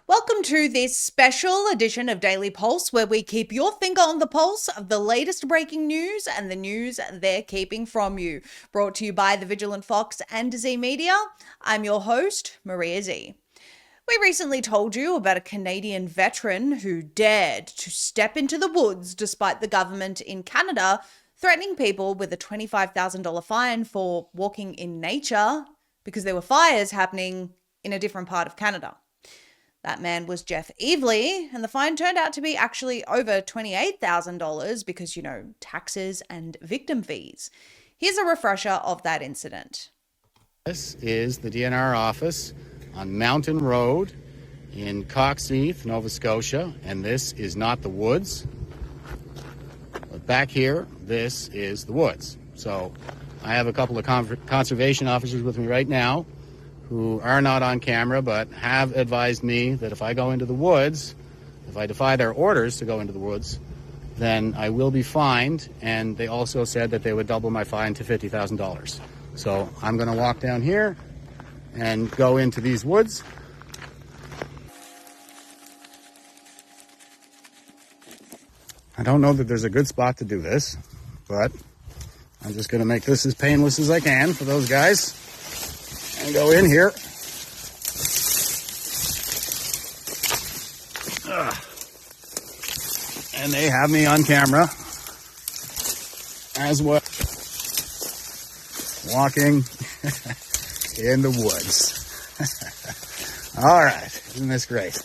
Welcome to this special edition of Daily Pulse, where we keep your finger on the pulse of the latest breaking news and the news they're keeping from you. Brought to you by the Vigilant Fox and Zeee Media. I'm your host, Maria Zeee. We recently told you about a Canadian veteran who dared to step into the woods despite the government in Canada threatening people with a $25,000 fine for walking in nature because there were fires happening in a different part of Canada. That man was Jeff Evely, and the fine turned out to be actually over $28,000 because, taxes and victim fees. Here's a refresher of that incident. This is the DNR office on Mountain Road in Coxheath, Nova Scotia, and this is not the woods. But back here, this is the woods. So I have a couple of conservation officers with me right now who are not on camera but have advised me that if I go into the woods, if I defy their orders to go into the woods, then I will be fined, and they also said that they would double my fine to $50,000. So I'm going to walk down here and go into these woods. I don't know that there's a good spot to do this, but I'm just going to make this as painless as I can for those guys and go in here. And they have me on camera as well, walking in the woods. All right, isn't this great?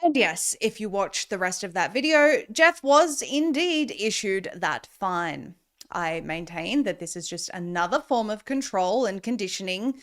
And yes, if you watch the rest of that video, Jeff was indeed issued that fine. I maintain that this is just another form of control and conditioning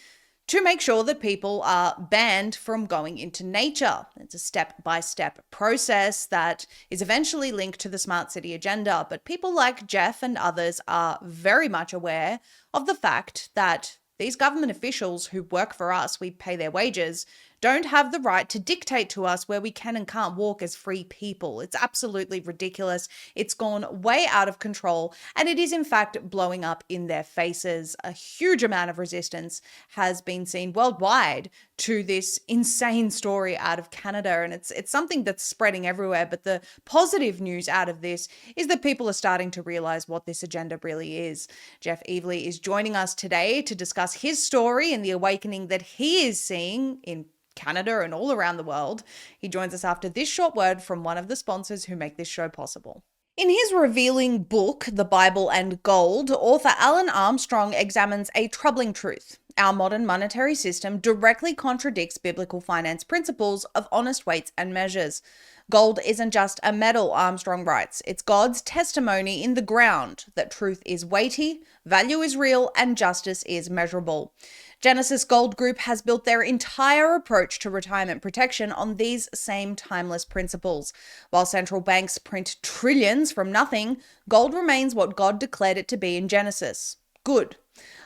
to make sure that people are banned from going into nature. It's a step-by-step process that is eventually linked to the smart city agenda, but people like Jeff and others are very much aware of the fact that these government officials who work for us, we pay their wages, don't have the right to dictate to us where we can and can't walk as free people. It's absolutely ridiculous. It's gone way out of control, and it is in fact blowing up in their faces. A huge amount of resistance has been seen worldwide to this insane story out of Canada, and it's something that's spreading everywhere. But the positive news out of this is that people are starting to realize what this agenda really is. Jeff Evely is joining us today to discuss his story and the awakening that he is seeing in Canada and all around the world. He joins us after this short word from one of the sponsors who make this show possible. In his revealing book, The Bible and Gold, author Alan Armstrong examines a troubling truth. Our modern monetary system directly contradicts biblical finance principles of honest weights and measures. Gold isn't just a metal, Armstrong writes. It's God's testimony in the ground that truth is weighty, value is real, and justice is measurable. Genesis Gold Group has built their entire approach to retirement protection on these same timeless principles. While central banks print trillions from nothing, gold remains what God declared it to be in Genesis. Good.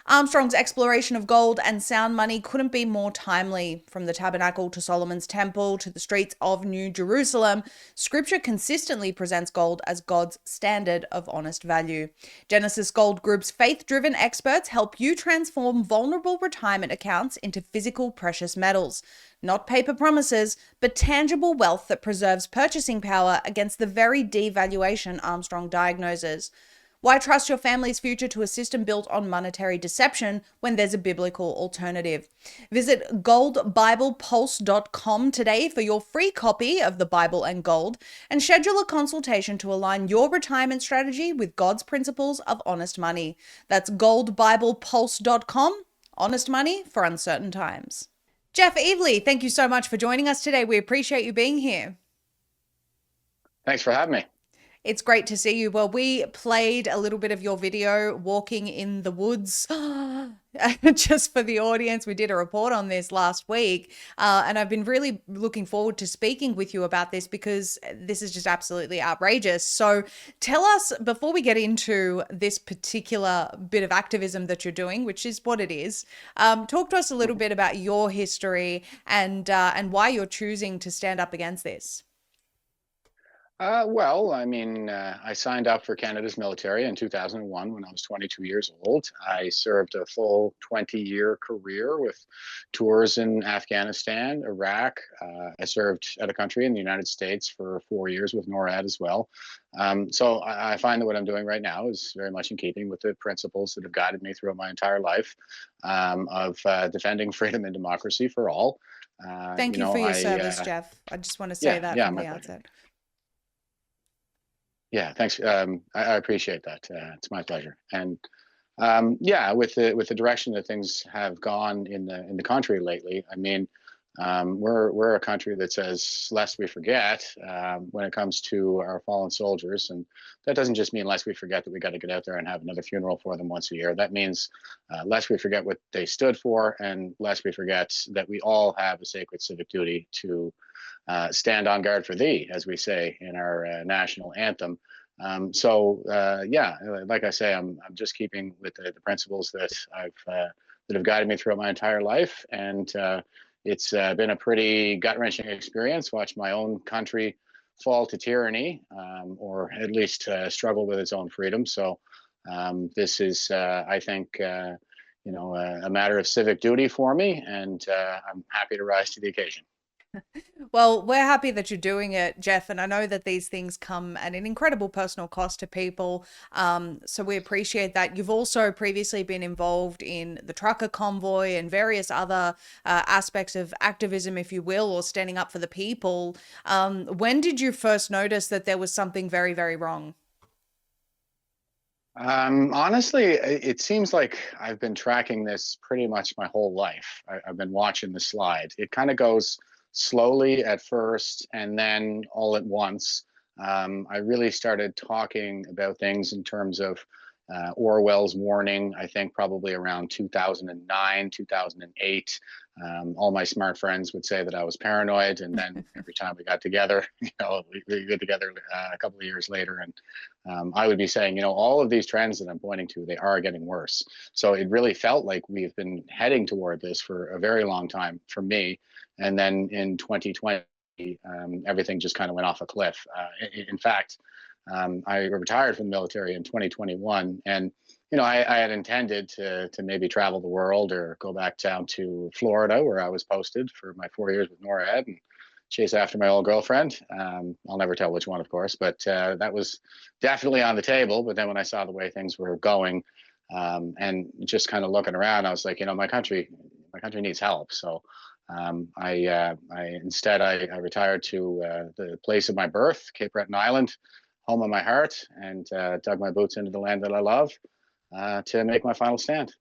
Armstrong's exploration of gold and sound money couldn't be more timely. From the tabernacle to Solomon's temple to the streets of New Jerusalem, scripture consistently presents gold as God's standard of honest value. Genesis Gold Group's faith-driven experts help you transform vulnerable retirement accounts into physical precious metals. Not paper promises, but tangible wealth that preserves purchasing power against the very devaluation Armstrong diagnoses. Why trust your family's future to a system built on monetary deception when there's a biblical alternative? Visit goldbiblepulse.com today for your free copy of the Bible and Gold and schedule a consultation to align your retirement strategy with God's principles of honest money. That's goldbiblepulse.com. Honest money for uncertain times. Jeff Evely, thank you so much for joining us today. We appreciate you being here. Thanks for having me. It's great to see you. Well, we played a little bit of your video walking in the woods just for the audience. We did a report on this last week, and I've been really looking forward to speaking with you about this because this is just absolutely outrageous. So tell us, before we get into this particular bit of activism that you're doing, which is what it is, talk to us a little bit about your history and why you're choosing to stand up against this. Well, I mean, I signed up for Canada's military in 2001 when I was 22 years old. I served a full 20-year career with tours in Afghanistan, Iraq. I served at a country in the United States for 4 years with NORAD as well. So I find that what I'm doing right now is very much in keeping with the principles that have guided me throughout my entire life of defending freedom and democracy for all. Thank You you know, for your I service, Jeff. I just want to say yeah, that yeah, from my the pleasure. outset. Yeah, thanks. I appreciate that. It's my pleasure. And yeah, with the direction that things have gone in the country lately, I mean, we're a country that says lest we forget when it comes to our fallen soldiers, and that doesn't just mean lest we forget that we got to get out there and have another funeral for them once a year. That means lest we forget what they stood for, and lest we forget that we all have a sacred civic duty to stand on guard for thee, as we say in our national anthem. Yeah, like I say, I'm just keeping with the principles that that have guided me throughout my entire life, and it's been a pretty gut-wrenching experience. Watch my own country fall to tyranny, or at least struggle with its own freedom. So this is, I think, a matter of civic duty for me, and I'm happy to rise to the occasion. Well, we're happy that you're doing it, Jeff, and I know that these things come at an incredible personal cost to people. So we appreciate that. You've also previously been involved in the trucker convoy and various other aspects of activism, if you will, or standing up for the people. When did you first notice that there was something very, very wrong? Honestly, it seems like I've been tracking this pretty much my whole life. I've been watching the slide. It kind of goes slowly at first and then all at once. I really started talking about things in terms of Orwell's warning, I think probably around 2009, 2008. All my smart friends would say that I was paranoid. And then every time we got together, we get together a couple of years later, and I would be saying, all of these trends that I'm pointing to, they are getting worse. So it really felt like we've been heading toward this for a very long time for me. And then in 2020, everything just kind of went off a cliff. In fact, I retired from the military in 2021, and I had intended to maybe travel the world or go back down to Florida, where I was posted for my 4 years with NORAD, and chase after my old girlfriend. I'll never tell which one, of course, but that was definitely on the table. But then when I saw the way things were going, and just kind of looking around, I was like, my country needs help. So I retired to the place of my birth, Cape Breton Island, home of my heart, and dug my boots into the land that I love to make my final stand.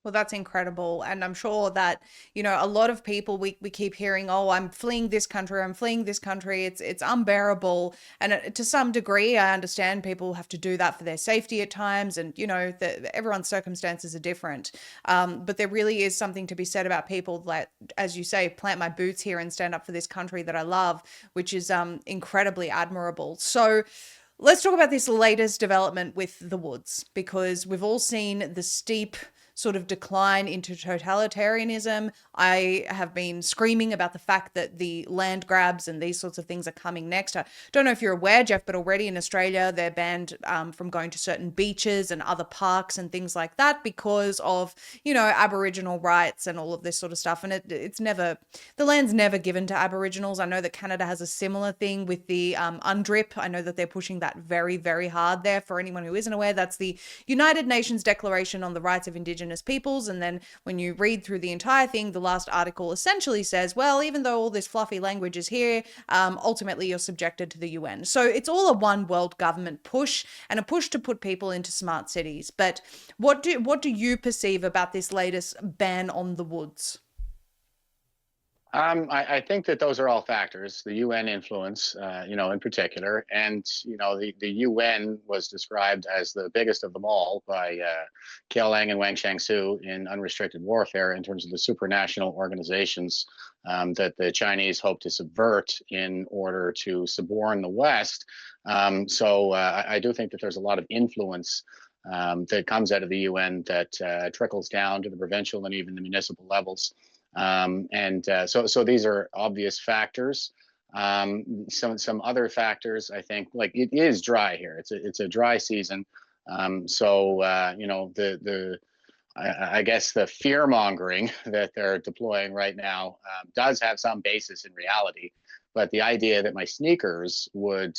Well, that's incredible. And I'm sure that, a lot of people we keep hearing, oh, I'm fleeing this country, I'm fleeing this country. It's unbearable. And to some degree, I understand people have to do that for their safety at times. And, everyone's circumstances are different. But there really is something to be said about people that, as you say, plant my boots here and stand up for this country that I love, which is incredibly admirable. So, let's talk about this latest development with the woods, because we've all seen the steep sort of decline into totalitarianism. I have been screaming about the fact that the land grabs and these sorts of things are coming next. I don't know if you're aware, Jeff, but already in Australia, they're banned from going to certain beaches and other parks and things like that because of, Aboriginal rights and all of this sort of stuff. And the land's never given to Aboriginals. I know that Canada has a similar thing with the UNDRIP. I know that they're pushing that very, very hard there. For anyone who isn't aware, that's the United Nations Declaration on the Rights of Indigenous Peoples. And then when you read through the entire thing, the last article essentially says, well, even though all this fluffy language is here, ultimately you're subjected to the UN. So it's all a one world government push, and a push to put people into smart cities. But what do you perceive about this latest ban on the woods? I think that those are all factors, the UN influence, in particular. And, the UN was described as the biggest of them all by Kiao Lang and Wang Shangsu in Unrestricted Warfare in terms of the supranational organizations that the Chinese hope to subvert in order to suborn the West. I do think that there's a lot of influence that comes out of the UN that trickles down to the provincial and even the municipal levels. So these are obvious factors. Some other factors, I think, like it is dry here. It's a dry season. You know, I guess the fear mongering that they're deploying right now does have some basis in reality. But the idea that my sneakers would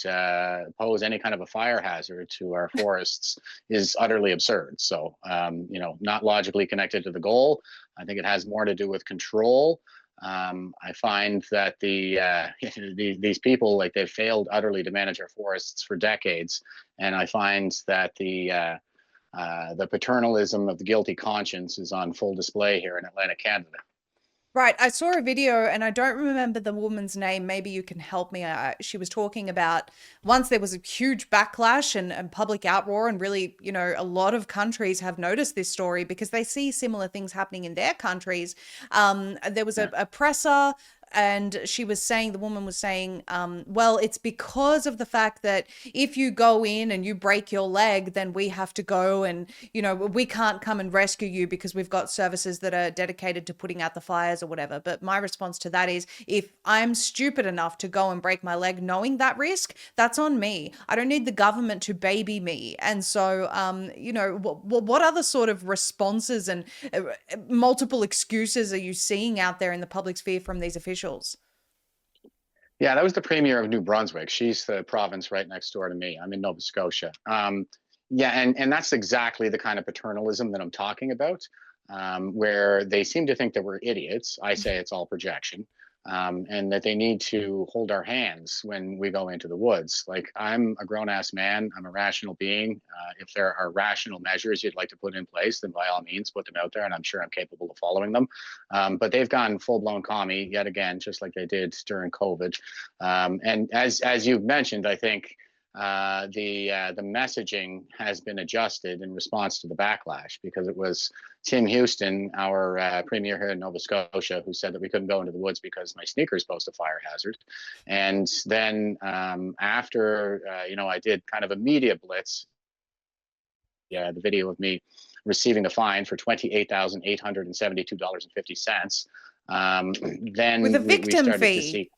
pose any kind of a fire hazard to our forests is utterly absurd. So, you know, not logically connected to the goal. I think it has more to do with control. I find that these people, like, they've failed utterly to manage our forests for decades, and I find that the paternalism of the guilty conscience is on full display here in Atlantic Canada. Right. I saw a video and I don't remember the woman's name. Maybe you can help me. She was talking about once there was a huge backlash and public outroar, and really, you know, a lot of countries have noticed this story because they see similar things happening in their countries. There was a presser, and she was saying, the woman was saying, well, it's because of the fact that if you go in and you break your leg, then we have to go and, you know, we can't come and rescue you because we've got services that are dedicated to putting out the fires or whatever. But my response to that is, if I'm stupid enough to go and break my leg knowing that risk, that's on me. I don't need the government to baby me. And so, you know, what other sort of responses and multiple excuses are you seeing out there in the public sphere from these officials? Yeah, that was the premier of New Brunswick. She's the province right next door to me. I'm in Nova Scotia. Yeah, and that's exactly the kind of paternalism that I'm talking about, where they seem to think that we're idiots. I say it's all projection, and that they need to hold our hands when we go into the woods. Like, I'm a grown-ass man. I'm a rational being. If there are rational measures you'd like to put in place, then by all means, put them out there, and I'm sure I'm capable of following them. But they've gone full-blown commie yet again, just like they did during COVID. And as you've mentioned, I think the messaging has been adjusted in response to the backlash, because it was Tim Houston, our premier here in Nova Scotia, who said that we couldn't go into the woods because my sneakers posed a fire hazard. And then after, you know, I did kind of a media blitz, the video of me receiving a fine for $28,872.50. Then With a we victim started to fee. see.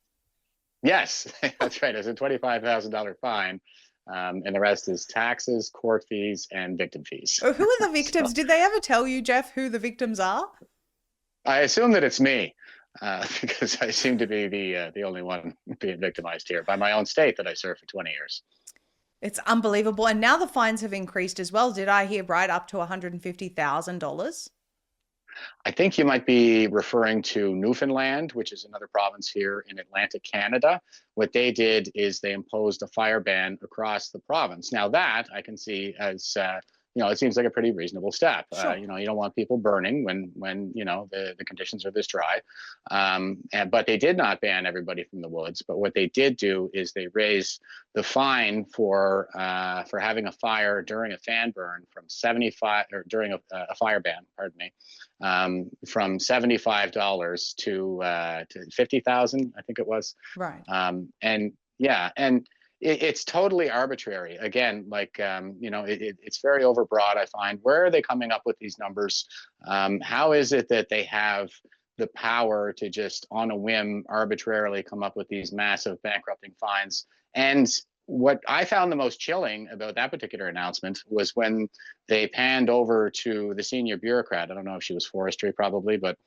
Yes, that's right. It's a $25,000 fine. And the rest is taxes, court fees, and victim fees. Who are the victims? So Did they ever tell you, Jeff, who the victims are? I assume that it's me, because I seem to be the only one being victimized here by my own state that I served for 20 years. It's unbelievable. And now the fines have increased as well. Did I hear right, up to $150,000? I think you might be referring to Newfoundland, which is another province here in Atlantic Canada. What they did is they imposed a fire ban across the province. Now, that I can see as you know, it seems like a pretty reasonable step. Sure. You know, you don't want people burning when you know the conditions are this dry. But they did not ban everybody from the woods. But what they did do is they raised the fine for having a fire during a fan burn from 75, or during a fire ban, pardon me, from $75 to 50,000, I think it was. Right. And yeah, and it's totally arbitrary. Again, like, you know, it's very overbroad, I find. Where are they coming up with these numbers? How is it that they have the power to just on a whim arbitrarily come up with these massive bankrupting fines? And what I found the most chilling about that particular announcement was when they panned over to the senior bureaucrat. I don't know if she was forestry, probably, but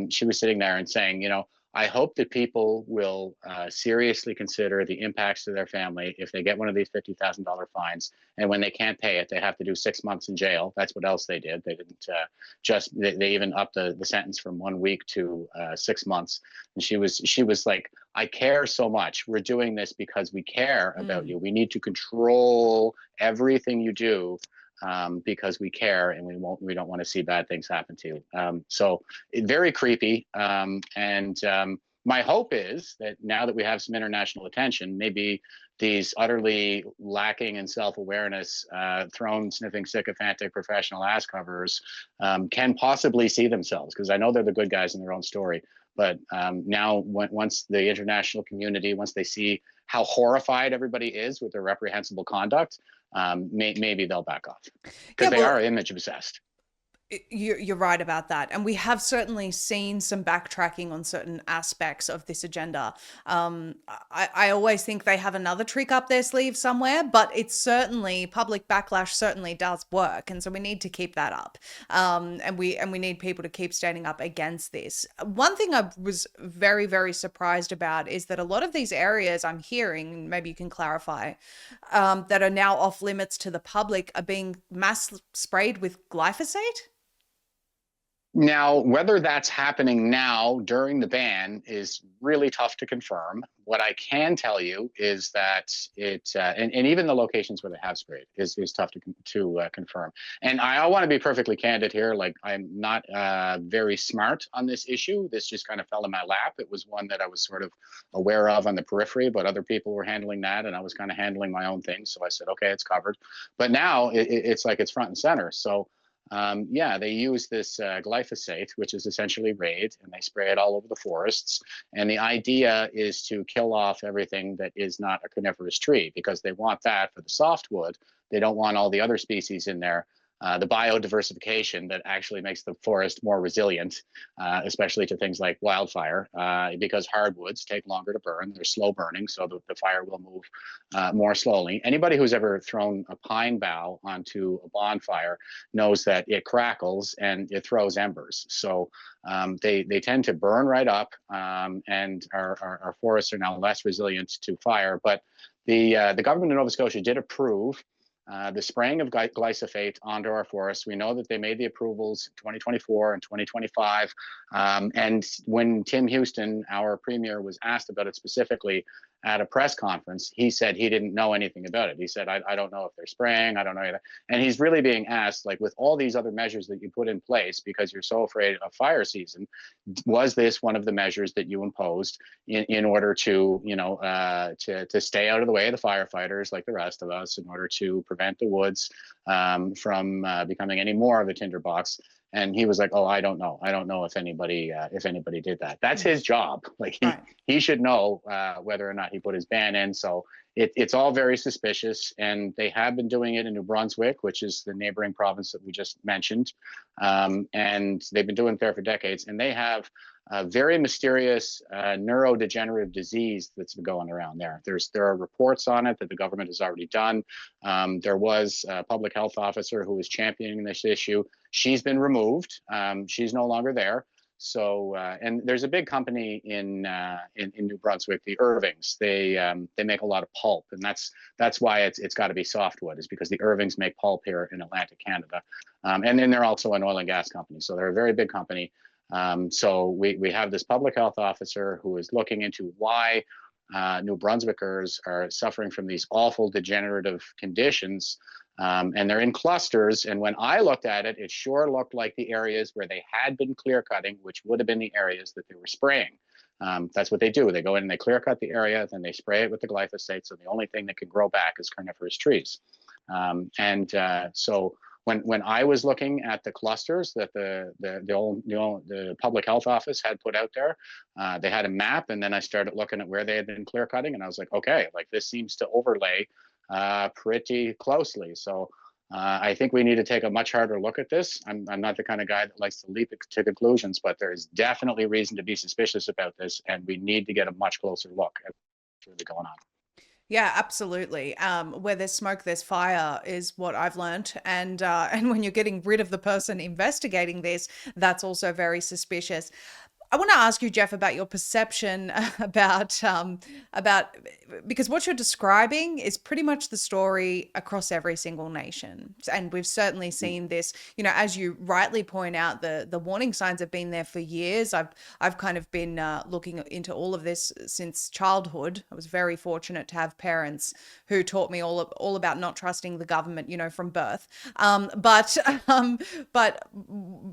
she was sitting there and saying, you know, I hope that people will seriously consider the impacts to their family if they get one of these $50,000 fines. And when they can't pay it, they have to do 6 months in jail. That's what else they did. They didn't they even upped the sentence from 1 week to 6 months. And she was like, I care so much. We're doing this because we care about you. We need to control everything you do, because we care, and we don't want to see bad things happen to you. So very creepy. My hope is that now that we have some international attention, maybe these utterly lacking in self-awareness, throne sniffing sycophantic professional ass coverers can possibly see themselves, because I know they're the good guys in their own story. But now, once the international community, once they see how horrified everybody is with their reprehensible conduct, maybe they'll back off, because they are image obsessed. You're right about that. And we have certainly seen some backtracking on certain aspects of this agenda. I always think they have another trick up their sleeve somewhere, but it's certainly public backlash certainly does work. And so we need to keep that up. And we need people to keep standing up against this. One thing I was very, very surprised about is that a lot of these areas I'm hearing, maybe you can clarify, that are now off limits to the public are being mass sprayed with glyphosate. Now, whether that's happening now during the ban is really tough to confirm. What I can tell you is that and even the locations where they have sprayed is tough to confirm. And I want to be perfectly candid here. Like, I'm not very smart on this issue. This just kind of fell in my lap. It was one that I was sort of aware of on the periphery, but other people were handling that, and I was kind of handling my own thing. So I said, okay, it's covered. But now it's like it's front and center. So yeah, they use this glyphosate, which is essentially raid, and they spray it all over the forests. And the idea is to kill off everything that is not a coniferous tree, because they want that for the softwood. They don't want all the other species in there. The biodiversification that actually makes the forest more resilient, especially to things like wildfire, because hardwoods take longer to burn. They're slow burning, so the fire will move more slowly. Anybody who's ever thrown a pine bough onto a bonfire knows that it crackles and it throws embers. So they tend to burn right up, and our forests are now less resilient to fire. But the government of Nova Scotia did approve the spraying of glyphosate onto our forests. We know that they made the approvals in 2024 and 2025. And when Tim Houston, our premier, was asked about it specifically at a press conference, he said he didn't know anything about it. He said, I don't know if they're spraying, I don't know either. And he's really being asked, like, with all these other measures that you put in place because you're so afraid of fire season, was this one of the measures that you imposed in order to, to stay out of the way of the firefighters like the rest of us, in order to prevent the woods from becoming any more of a tinderbox? And he was like, "Oh, I don't know. I don't know if anybody did that. That's his job. Like, Right. he should know whether or not he put his ban in." So it's all very suspicious, and they have been doing it in New Brunswick, which is the neighboring province that we just mentioned, and they've been doing it there for decades. And they have a very mysterious neurodegenerative disease that's been going around there. There are reports on it that the government has already done. There was a public health officer who was championing this issue. She's been removed. She's no longer there. So, and there's a big company in New Brunswick, the Irvings. They make a lot of pulp, and that's why it's got to be softwood, is because the Irvings make pulp here in Atlantic Canada. And then they're also an oil and gas company, so they're a very big company. So we have this public health officer who is looking into why New Brunswickers are suffering from these awful degenerative conditions. And they're in clusters. And when I looked at it, it sure looked like the areas where they had been clear cutting, which would have been the areas that they were spraying. That's what they do. They go in and they clear cut the area, then they spray it with the glyphosate. So the only thing that can grow back is coniferous trees. So when I was looking at the clusters that the public health office had put out there, they had a map, and then I started looking at where they had been clear cutting, and I was like, okay, like, this seems to overlay pretty closely. So I think we need to take a much harder look at this. I'm not the kind of guy that likes to leap to conclusions, but there is definitely reason to be suspicious about this, and we need to get a much closer look at what's really going on. Yeah, absolutely. Where there's smoke, there's fire, is what I've learned. And when you're getting rid of the person investigating this, that's also very suspicious. I want to ask you, Jeff, about your perception about because what you're describing is pretty much the story across every single nation, and we've certainly seen this. You know, as you rightly point out, the warning signs have been there for years. I've kind of been looking into all of this since childhood. I was very fortunate to have parents who taught me all about not trusting the government, you know, from birth. But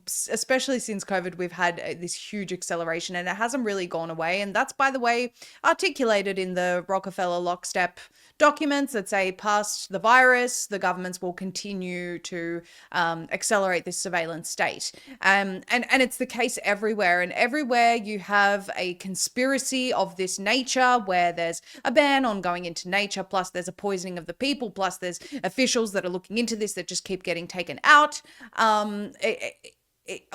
especially since COVID, we've had this huge acceleration, and it hasn't really gone away. And that's, by the way, articulated in the Rockefeller lockstep documents that say past the virus, the governments will continue to accelerate this surveillance state. And it's the case everywhere. And everywhere you have a conspiracy of this nature where there's a ban on going into nature, plus there's a poisoning of the people, plus there's officials that are looking into this that just keep getting taken out.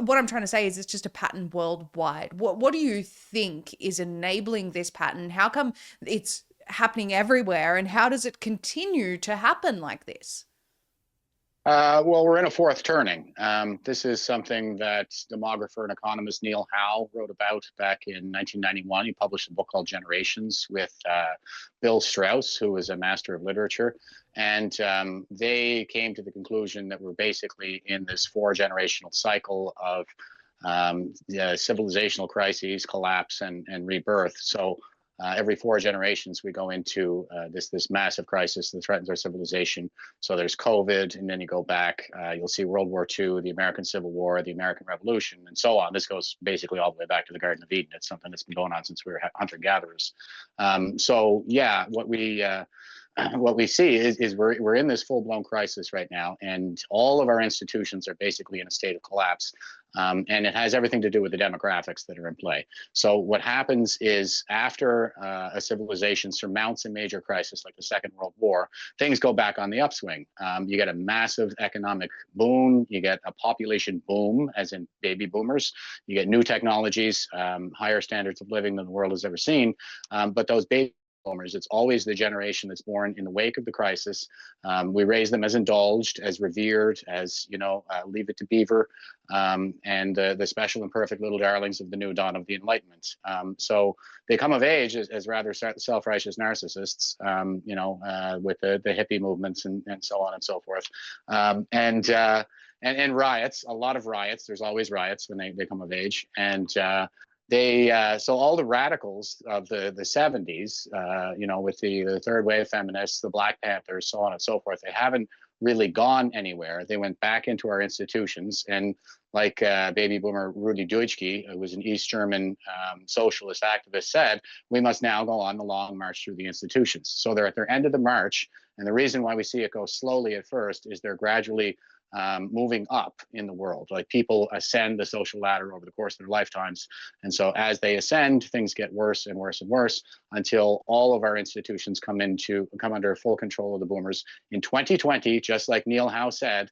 What I'm trying to say is it's just a pattern worldwide. What do you think is enabling this pattern? How come it's happening everywhere, and how does it continue to happen like this? Well, we're in a fourth turning. This is something that demographer and economist Neil Howe wrote about back in 1991. He published a book called Generations with Bill Strauss, who was a master of literature. And they came to the conclusion that we're basically in this four-generational cycle of civilizational crises, collapse, and rebirth. So every four generations, we go into this massive crisis that threatens our civilization. So there's COVID, and then you go back, you'll see World War II, the American Civil War, the American Revolution, and so on. This goes basically all the way back to the Garden of Eden. It's something that's been going on since we were hunter-gatherers. So yeah, what we see is we're in this full-blown crisis right now, and all of our institutions are basically in a state of collapse. And it has everything to do with the demographics that are in play. So what happens is after a civilization surmounts a major crisis like the Second World War, things go back on the upswing. You get a massive economic boom, you get a population boom, as in baby boomers, you get new technologies, higher standards of living than the world has ever seen. But those baby boomers, it's always the generation that's born in the wake of the crisis. We raise them as indulged, as revered, as, leave it to Beaver, and the special and perfect little darlings of the new dawn of the Enlightenment. So they come of age as rather self-righteous narcissists, with the hippie movements and so on and so forth. And riots, a lot of riots. There's always riots when they come of age. And so all the radicals of the 70s, with the third wave feminists, the Black Panthers, so on and so forth, they haven't really gone anywhere. They went back into our institutions, and like baby boomer Rudi Dutschke, who was an East German socialist activist, said, we must now go on the long march through the institutions. So they're at their end of the march, and the reason why we see it go slowly at first is they're gradually moving up in the world. Like, people ascend the social ladder over the course of their lifetimes. And so as they ascend, things get worse and worse and worse until all of our institutions come under full control of the boomers. In 2020, just like Neil Howe said,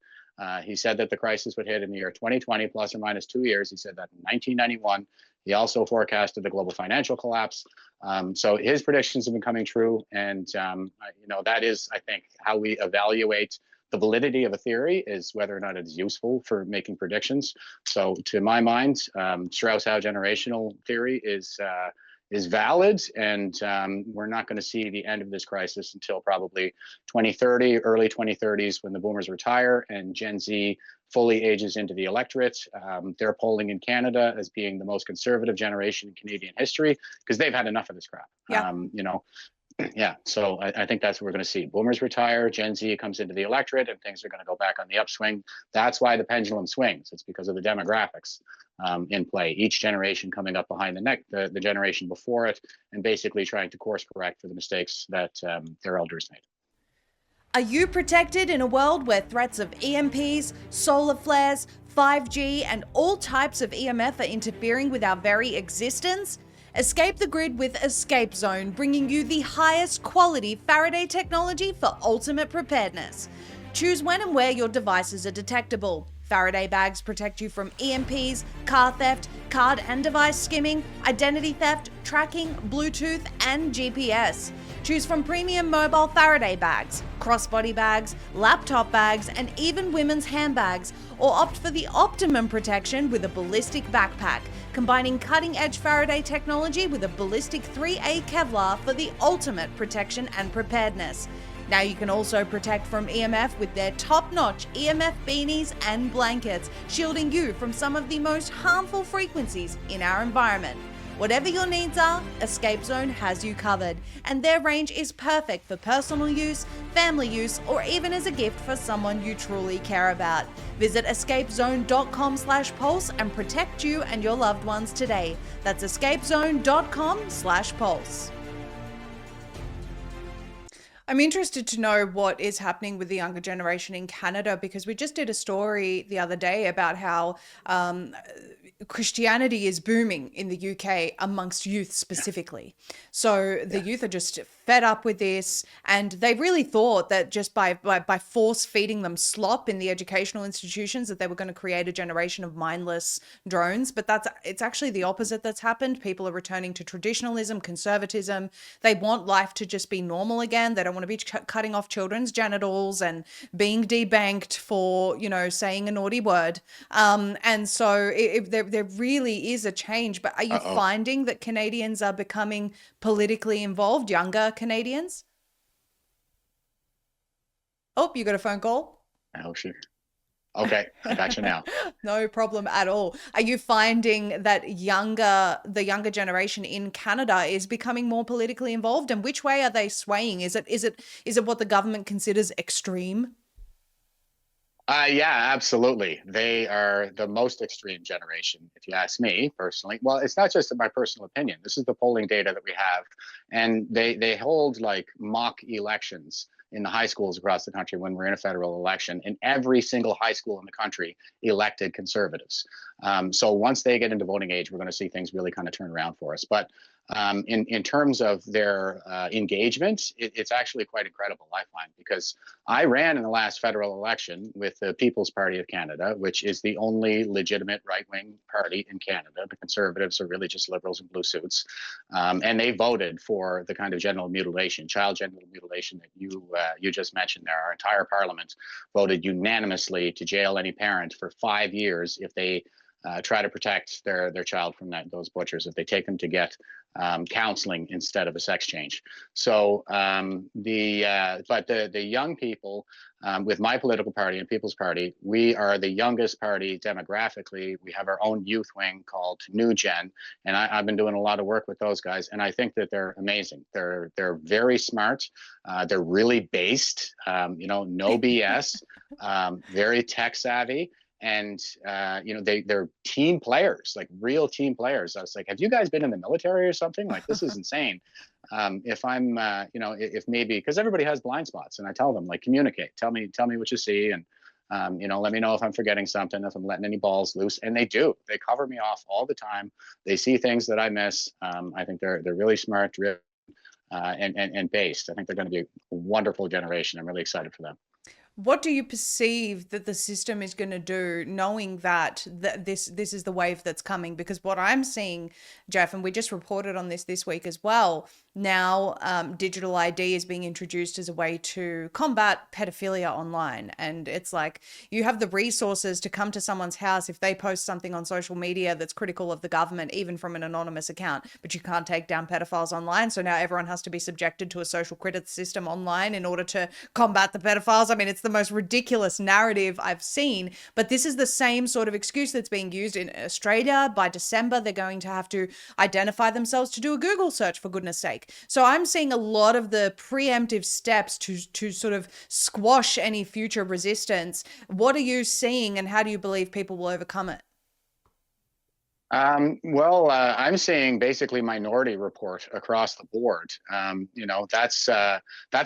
he said that the crisis would hit in the year 2020, plus or minus 2 years. He said that in 1991. He also forecasted the global financial collapse. So his predictions have been coming true. And, that is, I think, how we evaluate the validity of a theory, is whether or not it is useful for making predictions. So to my mind, Strauss-Howe generational theory is valid, and we're not going to see the end of this crisis until probably 2030, early 2030s, when the boomers retire and Gen Z fully ages into the electorate. They're polling in Canada as being the most conservative generation in Canadian history because they've had enough of this crap. Yeah. Yeah, so I think that's what we're going to see. Boomers retire, Gen Z comes into the electorate, and things are going to go back on the upswing. That's why the pendulum swings. It's because of the demographics in play. Each generation coming up behind the generation before it, and basically trying to course correct for the mistakes that their elders made. Are you protected in a world where threats of EMPs, solar flares, 5G, and all types of EMF are interfering with our very existence? Escape the grid with Escape Zone, bringing you the highest quality Faraday technology for ultimate preparedness. Choose when and where your devices are detectable. Faraday bags protect you from EMPs, car theft, card and device skimming, identity theft, tracking, Bluetooth, and GPS. Choose from premium mobile Faraday bags, crossbody bags, laptop bags, and even women's handbags, or opt for the optimum protection with a ballistic backpack, combining cutting-edge Faraday technology with a ballistic 3A Kevlar for the ultimate protection and preparedness. Now you can also protect from EMF with their top-notch EMF beanies and blankets, shielding you from some of the most harmful frequencies in our environment. Whatever your needs are, Escape Zone has you covered, and their range is perfect for personal use, family use, or even as a gift for someone you truly care about. Visit escapezone.com/pulse and protect you and your loved ones today. That's escapezone.com/pulse. I'm interested to know what is happening with the younger generation in Canada, because we just did a story the other day about how Christianity is booming in the UK amongst youth specifically. So the youth are just fed up with this, and they really thought that just by force feeding them slop in the educational institutions that they were going to create a generation of mindless drones. But it's actually the opposite that's happened. People are returning to traditionalism, conservatism. They want life to just be normal again. They don't want to be cutting off children's genitals and being debanked for, saying a naughty word. And so there really is a change. But are you finding that Canadians are becoming politically involved, younger Canadians? Oh, you got a phone call? Oh, sure. Okay, I got you now. No problem at all. Are you finding that the younger generation in Canada is becoming more politically involved, and which way are they swaying? Is it what the government considers extreme? Yeah, absolutely. They are the most extreme generation, if you ask me personally. Well, it's not just my personal opinion. This is the polling data that we have, and they hold like mock elections in the high schools across the country when we're in a federal election, and every single high school in the country elected conservatives. So once they get into voting age, we're going to see things really kind of turn around for us. But in terms of their engagement, it's actually quite incredible, I find, because I ran in the last federal election with the People's Party of Canada, which is the only legitimate right-wing party in Canada. The Conservatives are really just liberals in blue suits. And they voted for the kind of child genital mutilation that you just mentioned there. Our entire parliament voted unanimously to jail any parent for 5 years if they try to protect their child from those butchers, if they take them to get counseling instead of a sex change. So but the young people with my political party and People's Party, we are the youngest party demographically. We have our own youth wing called New Gen, and I've been doing a lot of work with those guys, and I think that they're amazing. They're very smart. They're really based, no BS, very tech savvy. And they're team players, like real team players. I was like, have you guys been in the military or something? Like, this is insane. If I'm if maybe, because everybody has blind spots, and I tell them, like, communicate, tell me what you see, and let me know if I'm forgetting something, if I'm letting any balls loose. And they do. They cover me off all the time. They see things that I miss. I think they're really smart, and based. I think they're going to be a wonderful generation. I'm really excited for them. What do you perceive that the system is going to do, knowing that this is the wave that's coming? Because what I'm seeing, Jeff, and we just reported on this week as well, now digital ID is being introduced as a way to combat pedophilia online. And it's like you have the resources to come to someone's house if they post something on social media that's critical of the government, even from an anonymous account, but you can't take down pedophiles online. So now everyone has to be subjected to a social credit system online in order to combat the pedophiles. I mean, it's the most ridiculous narrative I've seen, but this is the same sort of excuse that's being used in Australia. By December, they're going to have to identify themselves to do a Google search, for goodness sake. So I'm seeing a lot of the preemptive steps to sort of squash any future resistance. What are you seeing, and how do you believe people will overcome it? I'm seeing basically Minority Report across the board. That's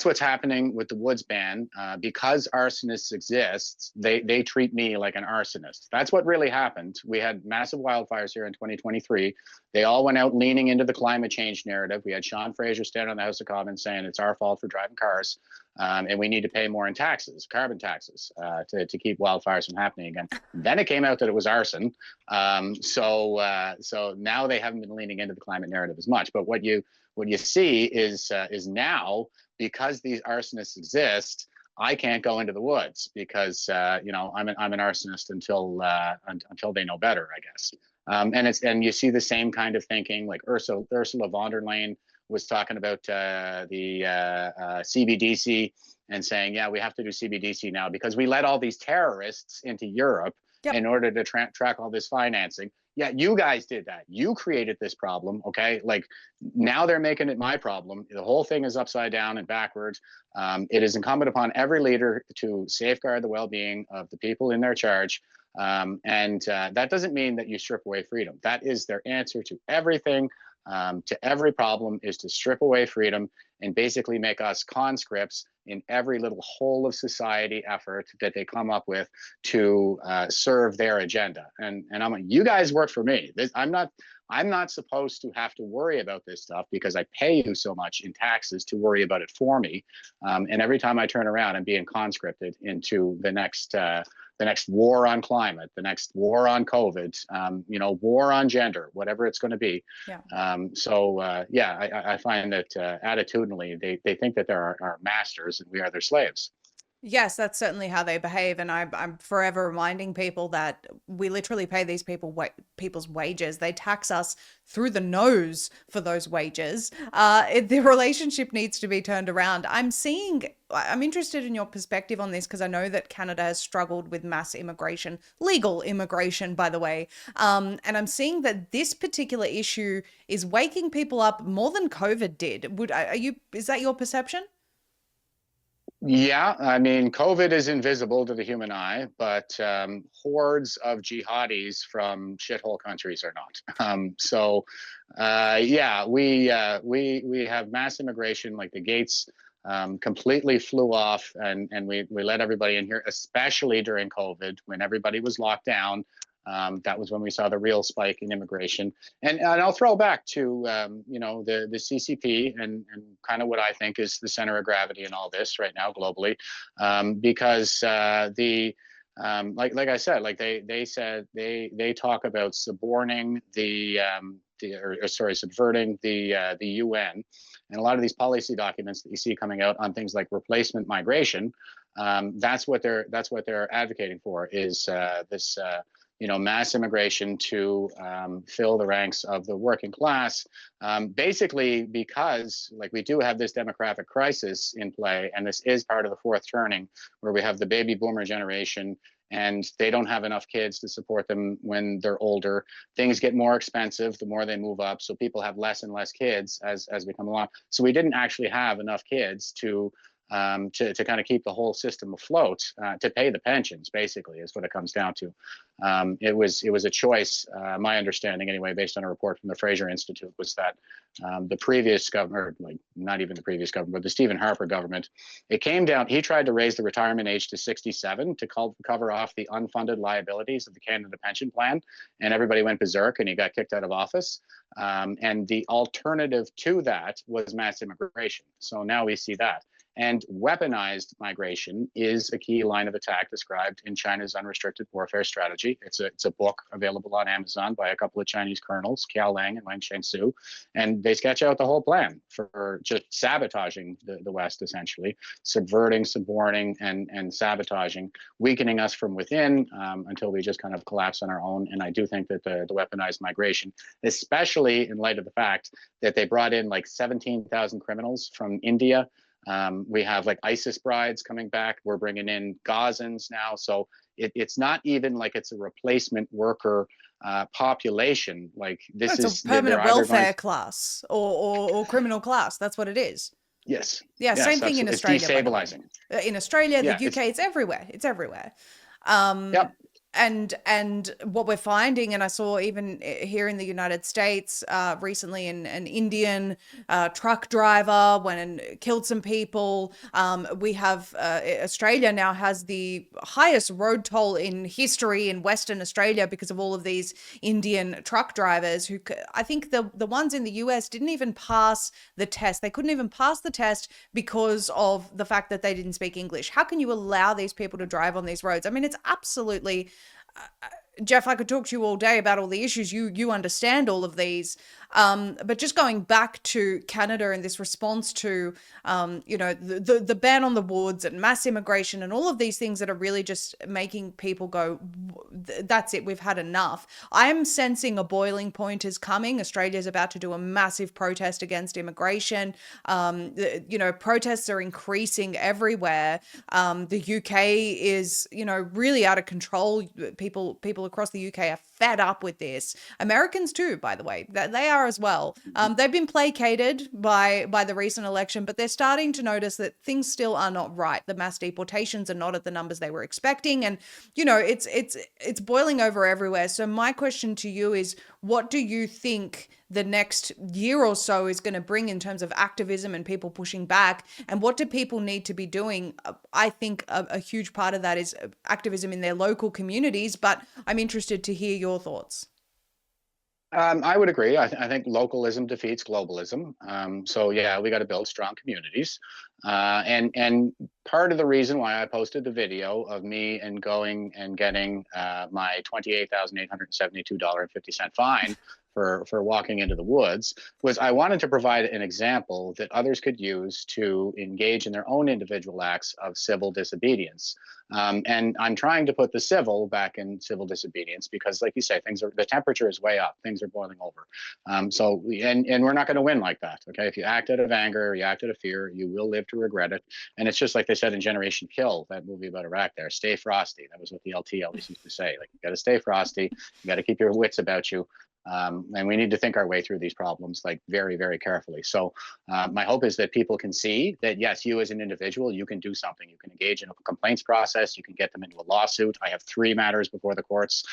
what's happening with the woods ban. Because arsonists exist, they treat me like an arsonist. That's what really happened. We had massive wildfires here in 2023. They all went out leaning into the climate change narrative. We had Sean Fraser stand on the House of Commons saying it's our fault for driving cars. And we need to pay more in taxes, carbon taxes, to keep wildfires from happening again. Then it came out that it was arson. So now they haven't been leaning into the climate narrative as much. But what you see is now, because these arsonists exist, I can't go into the woods because I'm an arsonist until they know better, I guess. And you see the same kind of thinking, like Ursula von der Leyen was talking about the CBDC and saying, yeah, we have to do CBDC now because we let all these terrorists into Europe in order to track all this financing. Yeah, you guys did that. You created this problem, okay? Like now they're making it my problem. The whole thing is upside down and backwards. It is incumbent upon every leader to safeguard the well-being of the people in their charge. And that doesn't mean that you strip away freedom. That is their answer to everything, to every problem, is to strip away freedom and basically make us conscripts in every little hole of society effort that they come up with to serve their agenda. And I'm like, you guys work for me. I'm not supposed to have to worry about this stuff because I pay you so much in taxes to worry about it for me. And every time I turn around, I'm being conscripted into the next war on climate, the next war on COVID, war on gender, whatever it's going to be. Yeah. I find that attitudinally, they think that they're our masters and we are their slaves. Yes, that's certainly how they behave, and I'm forever reminding people that we literally pay these people's wages. They tax us through the nose for those wages. The relationship needs to be turned around. I'm interested in your perspective on this because I know that Canada has struggled with mass immigration, legal immigration, by the way. And I'm seeing that this particular issue is waking people up more than COVID did. Is that your perception? Yeah, I mean, COVID is invisible to the human eye, but hordes of jihadis from shithole countries are not. We have mass immigration, like the gates completely flew off, and we let everybody in here, especially during COVID when everybody was locked down. That was when we saw the real spike in immigration. And I'll throw back to the CCP and kind of what I think is the center of gravity in all this right now globally, because like I said, like they said they talk about subverting the UN, and a lot of these policy documents that you see coming out on things like replacement migration. That's what they're advocating for, is this. Mass immigration to fill the ranks of the working class, basically because like we do have this demographic crisis in play, and this is part of the fourth turning where we have the baby boomer generation and they don't have enough kids to support them when they're older. Things get more expensive the more they move up, so people have less and less kids as we come along. So we didn't actually have enough kids to kind of keep the whole system afloat, to pay the pensions, basically, is what it comes down to. It was a choice, my understanding anyway, based on a report from the Fraser Institute, was that the previous government, like not even the previous government, but the Stephen Harper government, it came down, he tried to raise the retirement age to 67 to cover off the unfunded liabilities of the Canada Pension Plan, and everybody went berserk and he got kicked out of office. And the alternative to that was mass immigration. So now we see that. And weaponized migration is a key line of attack described in China's unrestricted warfare strategy. It's a book available on Amazon by a couple of Chinese colonels, Kiao Lang and Wang Shengsu, and they sketch out the whole plan for just sabotaging the West, essentially, subverting, suborning, and sabotaging, weakening us from within until we just kind of collapse on our own. And I do think that the weaponized migration, especially in light of the fact that they brought in like 17,000 criminals from India. We have like ISIS brides coming back. We're bringing in Gazans now. So it's not even like it's a replacement worker population. Like this is a permanent welfare class or criminal class. That's what it is. Yes. Yeah. Yes, same thing in Australia. It's destabilizing. In Australia, the UK, it's everywhere. It's everywhere. Yep. And what we're finding, and I saw even here in the United States recently, an Indian truck driver went and killed some people. We have Australia now has the highest road toll in history in Western Australia because of all of these Indian truck drivers who, I think the ones in the US didn't even pass the test. They couldn't even pass the test because of the fact that they didn't speak English. How can you allow these people to drive on these roads? I mean, it's absolutely... Jeff, I could talk to you all day about all the issues. You understand all of these. But just going back to Canada and this response to, the ban on the woods and mass immigration and all of these things that are really just making people go, that's it, we've had enough. I'm sensing a boiling point is coming. Australia's about to do a massive protest against immigration. Protests are increasing everywhere. The UK is, really out of control. People people across the UK are fed up with this. Americans too, by the way, they are as well. They've been placated by the recent election, but they're starting to notice that things still are not right. The mass deportations are not at the numbers they were expecting, and it's boiling over everywhere. So my question to you is, what do you think the next year or so is going to bring in terms of activism and people pushing back? And what do people need to be doing? I think a huge part of that is activism in their local communities, but I'm interested to hear your thoughts. I would agree. I think localism defeats globalism. So yeah, we got to build strong communities. And part of the reason why I posted the video of me and going and getting my $28,872.50 fine for walking into the woods was I wanted to provide an example that others could use to engage in their own individual acts of civil disobedience. And I'm trying to put the civil back in civil disobedience because, like you say, the temperature is way up. Things are boiling over. And we're not going to win like that. Okay, if you act out of anger, you act out of fear, you will live to regret it. And it's just like they said in Generation Kill, that movie about Iraq. There, stay frosty. That was what the LT always used to say. Like, you got to stay frosty. You got to keep your wits about you. And we need to think our way through these problems like very, very carefully. So my hope is that people can see that, yes, you as an individual, you can do something. You can engage in a complaints process. You can get them into a lawsuit. I have 3 matters before the courts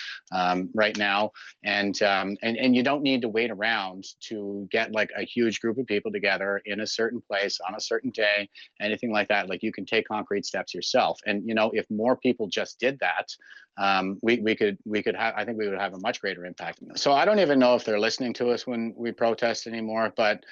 right now. And you don't need to wait around to get like a huge group of people together in a certain place on a certain day, anything like that. Like, you can take concrete steps yourself. And, if more people just did that, we could have, I think we would have a much greater impact. So I don't even know if they're listening to us when we protest anymore, but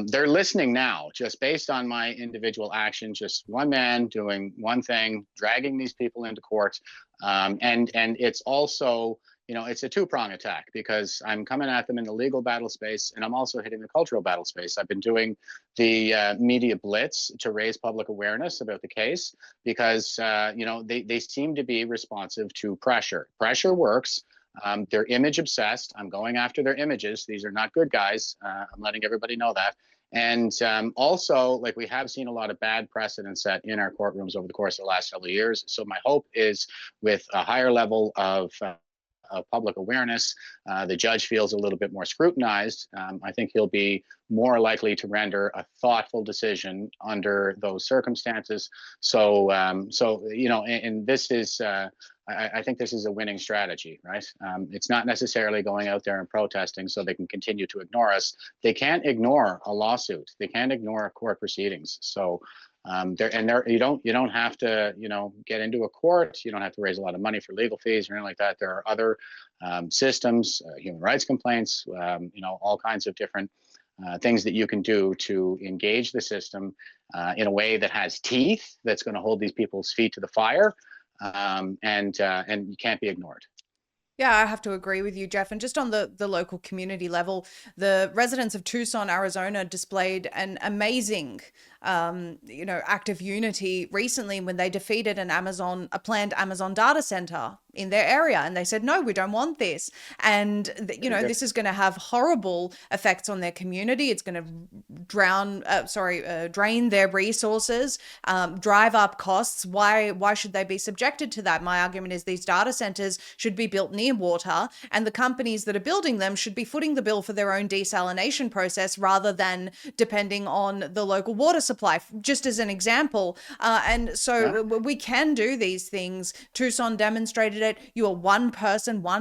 they're listening now, just based on my individual action, just one man doing one thing, dragging these people into court. And it's also, it's a 2-prong attack, because I'm coming at them in the legal battle space, and I'm also hitting the cultural battle space. I've been doing the media blitz to raise public awareness about the case, because they seem to be responsive to pressure. Pressure works. They're image obsessed. I'm going after their images. These are not good guys. I'm letting everybody know that. And also, like, we have seen a lot of bad precedents set in our courtrooms over the course of the last several years. So my hope is, with a higher level of public awareness, the judge feels a little bit more scrutinized. I think he'll be more likely to render a thoughtful decision under those circumstances. So, and this is, I think this is a winning strategy, right? It's not necessarily going out there and protesting so they can continue to ignore us. They can't ignore a lawsuit. They can't ignore court proceedings. So you don't have to, get into a court. You don't have to raise a lot of money for legal fees or anything like that. There are other systems, human rights complaints, all kinds of different things that you can do to engage the system in a way that has teeth, that's going to hold these people's feet to the fire, and you can't be ignored. Yeah, I have to agree with you, Jeff. And just on the local community level, the residents of Tucson, Arizona displayed an amazing, act of unity recently when they defeated a planned Amazon data center in their area. And they said, no, we don't want this. And, this is going to have horrible effects on their community. It's going to drain their resources, drive up costs. Why should they be subjected to that? My argument is these data centers should be built near water, and the companies that are building them should be footing the bill for their own desalination process rather than depending on the local water supply, just as an example. And so we can do these things. Tucson demonstrated it. You are one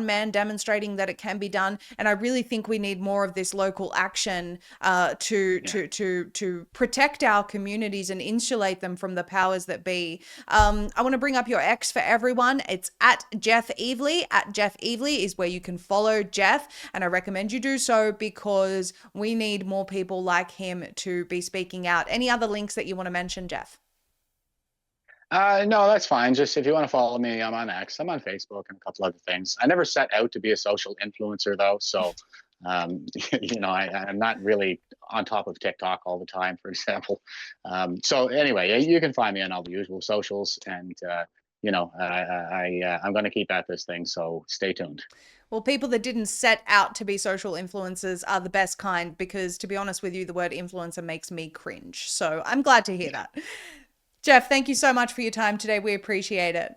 man demonstrating that it can be done. And I really think we need more of this local action to protect our communities and insulate them from the powers that be. I want to bring up your X for everyone. It's at Jeff Evely. At Jeff Evely is where you can follow Jeff. And I recommend you do so because we need more people like him to be speaking out. Any other links that you want to mention, Jeff? No, that's fine. Just if you want to follow me, I'm on X. I'm on Facebook and a couple other things. I never set out to be a social influencer, though. So, I'm not really on top of TikTok all the time, for example. So anyway, you can find me on all the usual socials, and I'm going to keep at this thing. So stay tuned. Well, people that didn't set out to be social influencers are the best kind, because to be honest with you, the word influencer makes me cringe. So I'm glad to hear that. Jeff, thank you so much for your time today. We appreciate it.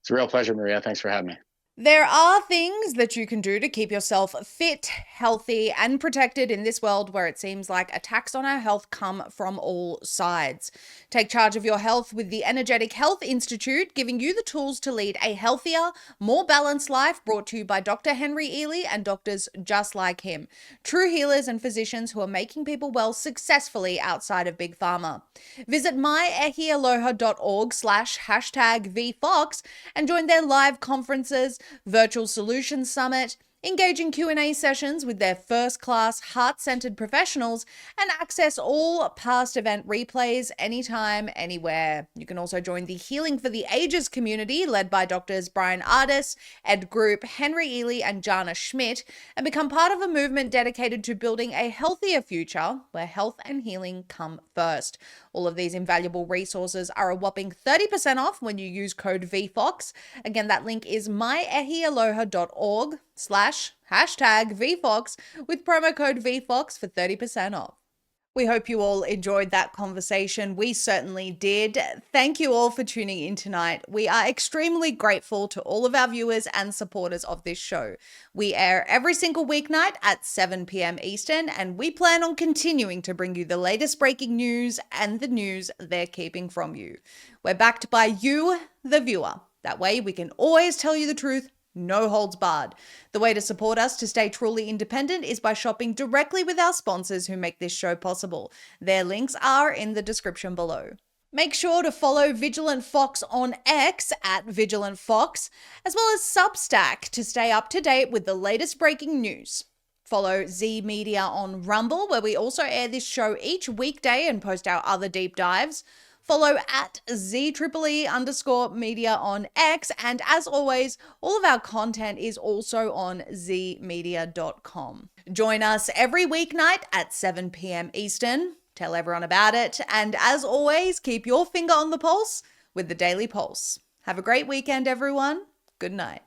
It's a real pleasure, Maria. Thanks for having me. There are things that you can do to keep yourself fit, healthy, and protected in this world where it seems like attacks on our health come from all sides. Take charge of your health with the Energetic Health Institute, giving you the tools to lead a healthier, more balanced life, brought to you by Dr. Henry Ely and doctors just like him, true healers and physicians who are making people well successfully outside of Big Pharma. Visit myehialoha.org/#VFox and join their live conferences, virtual solutions summit, engaging Q&A sessions with their first-class, heart-centered professionals, and access all past event replays anytime, anywhere. You can also join the Healing for the Ages community led by Doctors Brian Ardis, Ed Group, Henry Ely, and Jana Schmidt, and become part of a movement dedicated to building a healthier future where health and healing come first. All of these invaluable resources are a whopping 30% off when you use code VFOX. Again, that link is myehialoha.org/#VFox with promo code VFOX for 30% off. We hope you all enjoyed that conversation. We certainly did. Thank you all for tuning in tonight. We are extremely grateful to all of our viewers and supporters of this show. We air every single weeknight at 7 p.m. Eastern, and we plan on continuing to bring you the latest breaking news and the news they're keeping from you. We're backed by you, the viewer. That way we can always tell you the truth, no holds barred. The way to support us to stay truly independent is by shopping directly with our sponsors who make this show possible. Their links are in the description below. Make sure to follow Vigilant Fox on X at Vigilant Fox, as well as Substack to stay up to date with the latest breaking news. Follow Zeee Media on Rumble, where we also air this show each weekday and post our other deep dives. Follow at ZEE_media on X. And as always, all of our content is also on zeemedia.com. Join us every weeknight at 7 p.m. Eastern. Tell everyone about it. And as always, keep your finger on the pulse with the Daily Pulse. Have a great weekend, everyone. Good night.